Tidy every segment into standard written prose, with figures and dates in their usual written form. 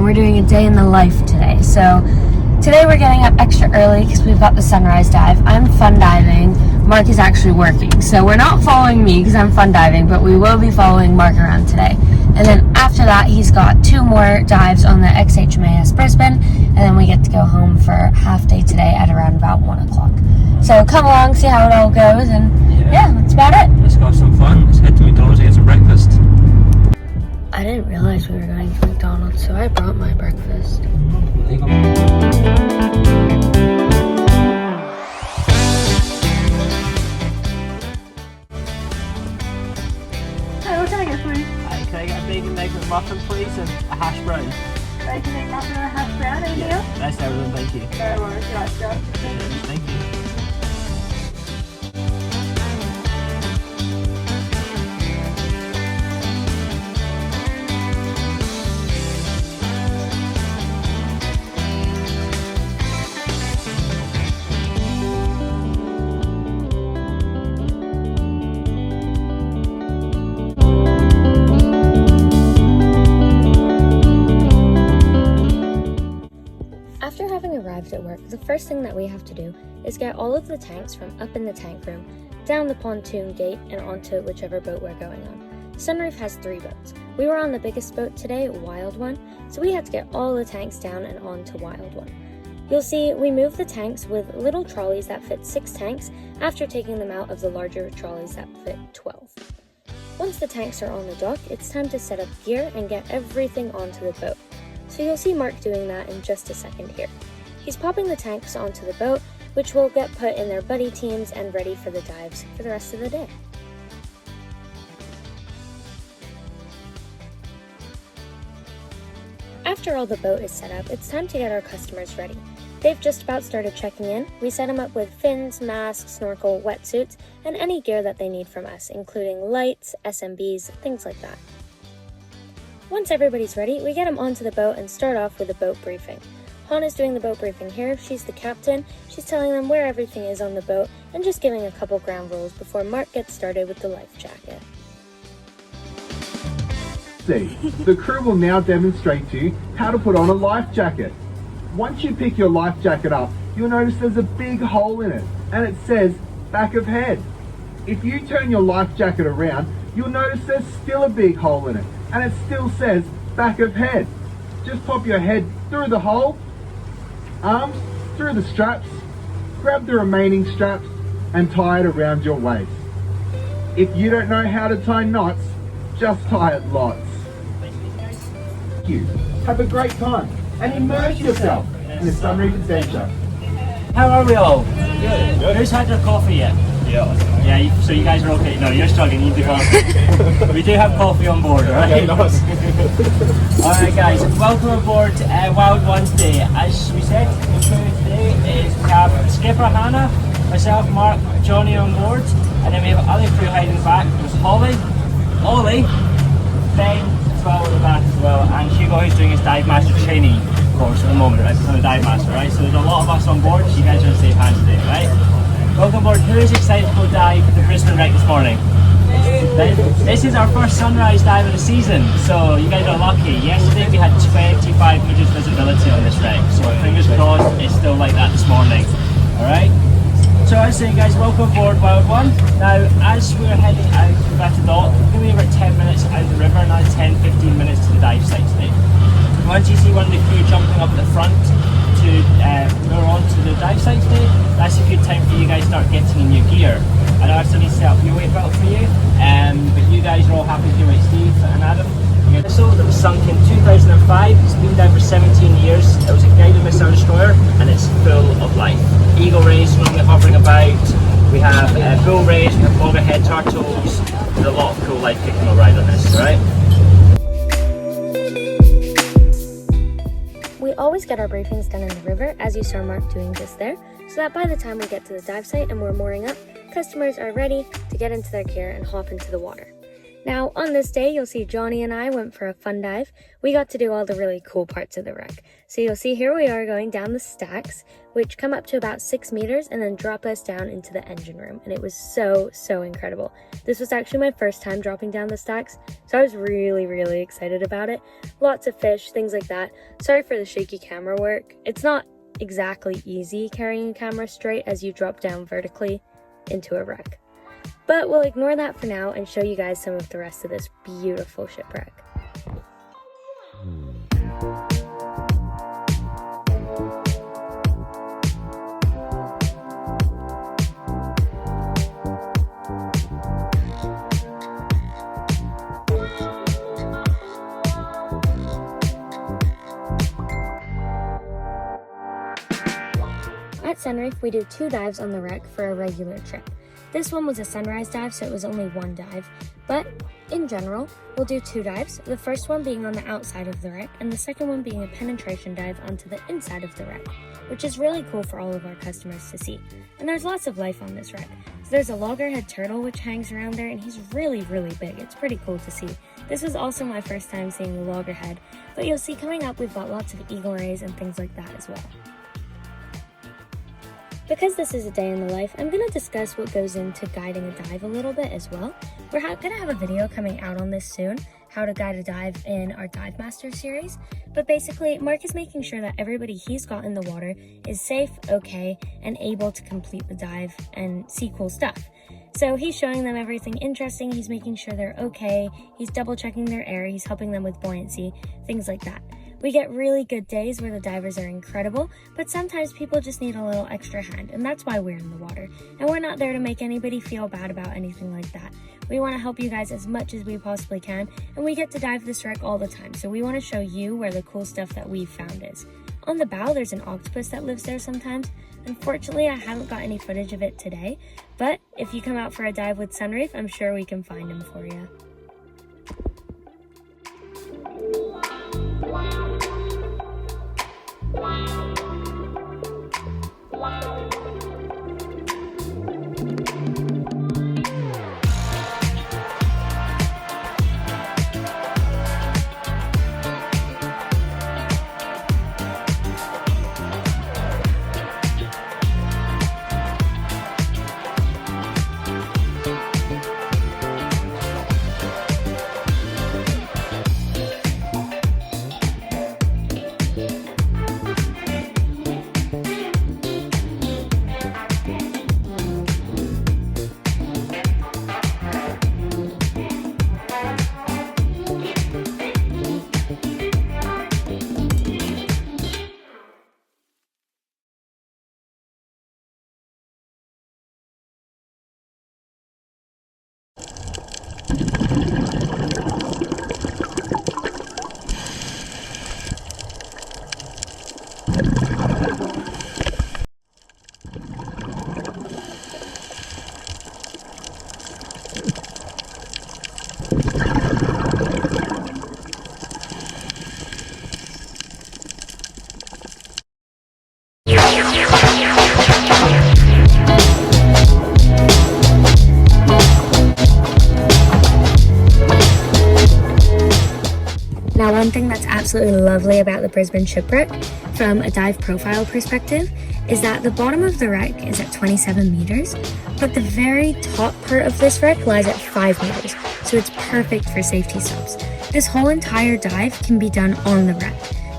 we're doing a day in the life today. So today we're getting up extra early because we've got the sunrise dive. I'm fun diving. Mark is actually working. So we're not following me because I'm fun diving, but we will be following Mark around today. And then after that, he's got 2 more dives on the XHMAS Brisbane, and then we get to go home for half day today at around about 1 o'clock. So come along, see how it all goes, and yeah, that's about it. Let's go have some fun. Let's head to McDonald's and get some breakfast. I didn't realize we were going to McDonald's, so I brought my breakfast. There you go. Hi, what can I get for you? Can I get a bacon egg McMuffin, please, and a hash brown? Bacon egg muffin and a hash brown, anything else? That's everything, thank you. No worries, right, go. Thank you. After having arrived at work, the first thing that we have to do is get all of the tanks from up in the tank room, down the pontoon gate, and onto whichever boat we're going on. Sunreef has 3 boats. We were on the biggest boat today, Wild One, so we had to get all the tanks down and onto Wild One. You'll see we move the tanks with little trolleys that fit 6 tanks after taking them out of the larger trolleys that fit 12. Once the tanks are on the dock, it's time to set up gear and get everything onto the boat. So you'll see Mark doing that in just a second here. He's popping the tanks onto the boat, which will get put in their buddy teams and ready for the dives for the rest of the day. After all the boat is set up, it's time to get our customers ready. They've just about started checking in. We set them up with fins, masks, snorkel, wetsuits, and any gear that they need from us, including lights, SMBs, things like that. Once everybody's ready, we get them onto the boat and start off with a boat briefing. Hannah's doing the boat briefing here. She's the captain. She's telling them where everything is on the boat and just giving a couple ground rules before Mark gets started with the life jacket. The crew will now demonstrate to you how to put on a life jacket. Once you pick your life jacket up, you'll notice there's a big hole in it and it says back of head. If you turn your life jacket around, you'll notice there's still a big hole in it and it still says back of head. Just pop your head through the hole, arms through the straps, grab the remaining straps and tie it around your waist. If you don't know how to tie knots, just tie it lots. Thank you. Have a great time and immerse yourself in the Sunreef adventure. How are we all? Good. Who's had their coffee yet? Yeah, so you guys are okay? No, you're struggling, you need the coffee. We do have coffee on board, alright? Alright guys, welcome aboard Wild One's Day. As we said, the crew today is we have Skipper Hannah, myself, Mark, Johnny on board, and then we have other crew hiding back. There's Holly, Ollie, Ben as well at the back as well, and Hugo who's doing his dive master training course at the moment, right? Becoming a dive master, right? So there's a lot of us on board, so you guys are in safe hands today, right? Welcome aboard. Who is excited to go dive at the Brisbane wreck this morning? This is our first sunrise dive of the season, so you guys are lucky. Yesterday we had 25 meters visibility on this wreck, so fingers crossed it's still like that this morning. Alright? So I was saying guys, welcome aboard Wild One. Now as we're heading out to the dock, we're going to be about 10 minutes out of the river, now 10-15 minutes to the dive site today. Once you see one of the crew jumping up at the front to lure on to the dive site today, that's a good time for you guys to start getting in your gear. I know I've still need to set up your weight belt for you, but you guys are all happy with your weight, Steve and Adam. The vessel that was sunk in 2005, it's been down for 17 years, it was a guided missile destroyer and it's full of life. Eagle rays normally hovering about, we have bull rays, we have loggerhead turtles, there's a lot of cool life kicking around on this, right? We always get our briefings done in the river, as you saw Mark doing just there, so that by the time we get to the dive site and we're mooring up, customers are ready to get into their gear and hop into the water. Now, on this day, you'll see Johnny and I went for a fun dive. We got to do all the really cool parts of the wreck. So you'll see here we are going down the stacks, which come up to about 6 meters and then drop us down into the engine room. And it was so incredible. This was actually my first time dropping down the stacks, so I was really excited about it. Lots of fish, things like that. Sorry for the shaky camera work. It's not exactly easy carrying a camera straight as you drop down vertically into a wreck. But we'll ignore that for now and show you guys some of the rest of this beautiful shipwreck. At Sunreef, we do 2 dives on the wreck for a regular trip. This one was a sunrise dive, so it was only 1 dive, but in general, we'll do 2 dives, the first one being on the outside of the wreck, and the second one being a penetration dive onto the inside of the wreck, which is really cool for all of our customers to see. And there's lots of life on this wreck. So there's a loggerhead turtle which hangs around there, and he's really big. It's pretty cool to see. This was also my first time seeing the loggerhead, but you'll see coming up we've got lots of eagle rays and things like that as well. Because this is a day in the life, I'm going to discuss what goes into guiding a dive a little bit as well. We're going to have a video coming out on this soon, how to guide a dive in our Dive Master series. But basically, Mark is making sure that everybody he's got in the water is safe, okay, and able to complete the dive and see cool stuff. So he's showing them everything interesting, he's making sure they're okay, he's double checking their air, he's helping them with buoyancy, things like that. We get really good days where the divers are incredible, but sometimes people just need a little extra hand, and that's why we're in the water. And we're not there to make anybody feel bad about anything like that. We want to help you guys as much as we possibly can, and we get to dive this wreck all the time, so we want to show you where the cool stuff that we've found is. On the bow, there's an octopus that lives there sometimes. Unfortunately, I haven't got any footage of it today, but if you come out for a dive with Sunreef, I'm sure we can find him for you. Now, one thing that's absolutely lovely about the Brisbane shipwreck from a dive profile perspective is that the bottom of the wreck is at 27 meters, but the very top part of this wreck lies at 5 meters, so it's perfect for safety stops. This whole entire dive can be done on the wreck.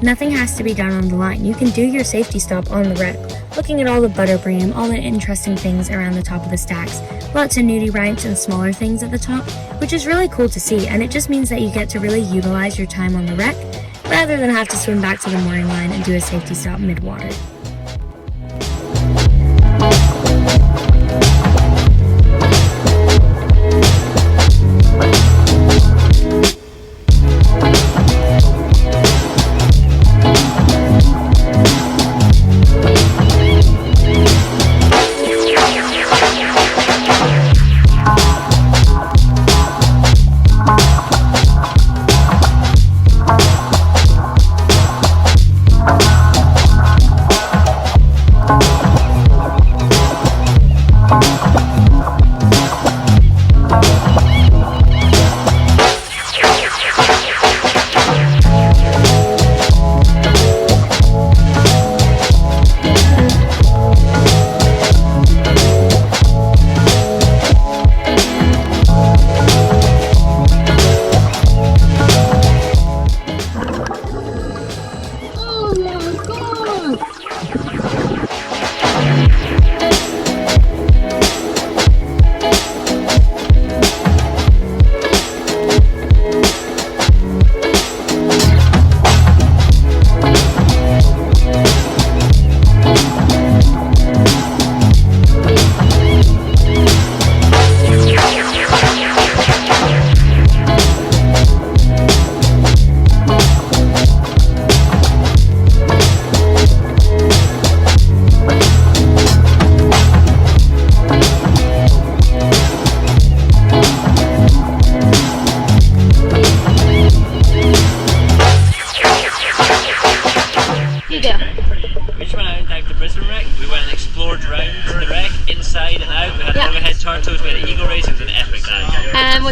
Nothing has to be done on the line. You can do your safety stop on the wreck, looking at all the butterbream, all the interesting things around the top of the stacks, lots of nudibranchs and smaller things at the top, which is really cool to see, and it just means that you get to really utilize your time on the wreck, rather than have to swim back to the mooring line and do a safety stop mid-water.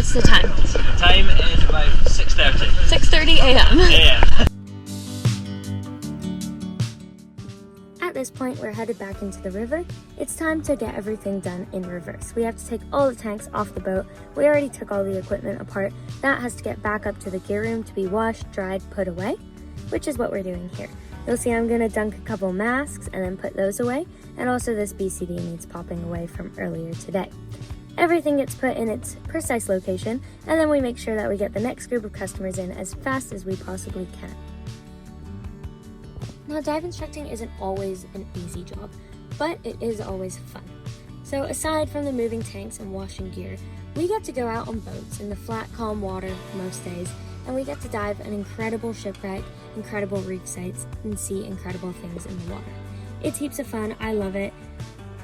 What's the time? So the time is about 6:30. 6:30 a.m. Yeah. At this point, we're headed back into the river. It's time to get everything done in reverse. We have to take all the tanks off the boat. We already took all the equipment apart. That has to get back up to the gear room to be washed, dried, put away, which is what we're doing here. You'll see I'm gonna dunk a couple masks and then put those away, and also this BCD needs popping away from earlier today. Everything gets put in its precise location, and then we make sure that we get the next group of customers in as fast as we possibly can. Now, dive instructing isn't always an easy job, but it is always fun. So aside from the moving tanks and washing gear, we get to go out on boats in the flat, calm water most days, and we get to dive an incredible shipwreck, incredible reef sites, and see incredible things in the water. It's heaps of fun. I love it.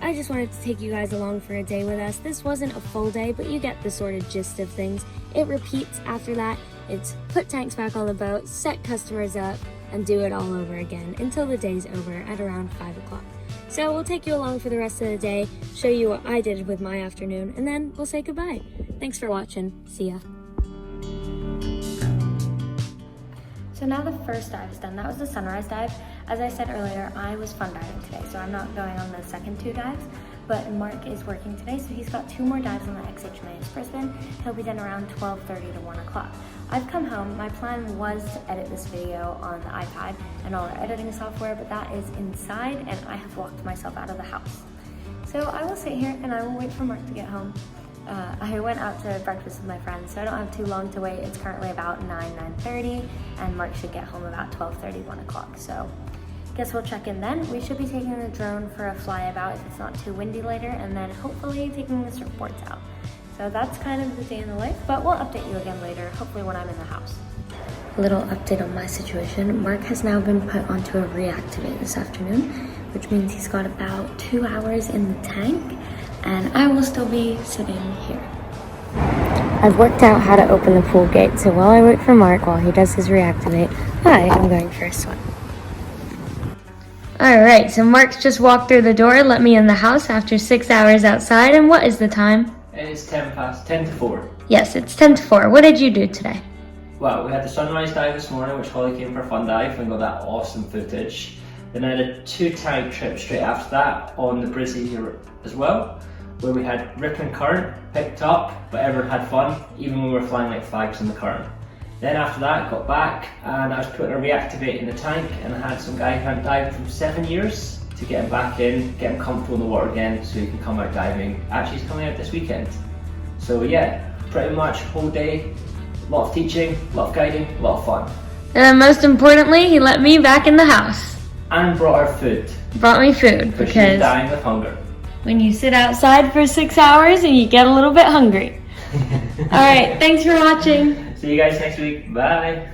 I just wanted to take you guys along for a day with us. This wasn't a full day, but you get the sort of gist of things. It repeats after that. It's put tanks back on the boat, set customers up, and do it all over again until the day's over at around 5 o'clock. So we'll take you along for the rest of the day, show you what I did with my afternoon, and then we'll say goodbye. Thanks for watching. See ya. So now the first dive is done. That was the sunrise dive. As I said earlier, I was fun diving today, so I'm not going on the second 2 dives, but Mark is working today, so he's got 2 more dives on the XHMA Brisbane. He'll be done around 12:30 to 1 o'clock. I've come home. My plan was to edit this video on the iPad and all our editing software, but that is inside, and I have locked myself out of the house. So I will sit here and I will wait for Mark to get home. I went out to breakfast with my friends, so I don't have too long to wait. It's currently about 9:30, and Mark should get home about 12:30, 1 o'clock. So guess we'll check in then. We should be taking the drone for a flyabout if it's not too windy later, and then hopefully taking the surfboards out. So that's kind of the day in the life, but we'll update you again later, hopefully when I'm in the house. A little update on my situation. Mark has now been put onto a reactivate this afternoon, which means he's got about 2 hours in the tank, and I will still be sitting here. I've worked out how to open the pool gate, so while I wait for Mark while he does his reactivate, I'm going for a swim. Alright, so Mark's just walked through the door, let me in the house after 6 hours outside, and what is the time? It's 10 to 4. Yes, it's 10 to 4. What did you do today? Well, we had the sunrise dive this morning, which Holly came for a fun dive and got that awesome footage. Then I had a 2 tank trip straight after that on the Brizzy here as well, where we had ripping current, picked up, but everyone had fun, even when we were flying like flags in the current. Then after that, got back and I was putting a reactivate in the tank, and I had some guy who hadn't dived for 7 years to get him back in, get him comfortable in the water again so he can come out diving. Actually, he's coming out this weekend. So yeah, pretty much whole day, a lot of teaching, a lot of guiding, a lot of fun. And then most importantly, he let me back in the house. And brought our food. Brought me food Because because she's dying of hunger. when you sit outside for 6 hours and you get a little bit hungry. Alright, thanks for watching. See you guys next week. Bye.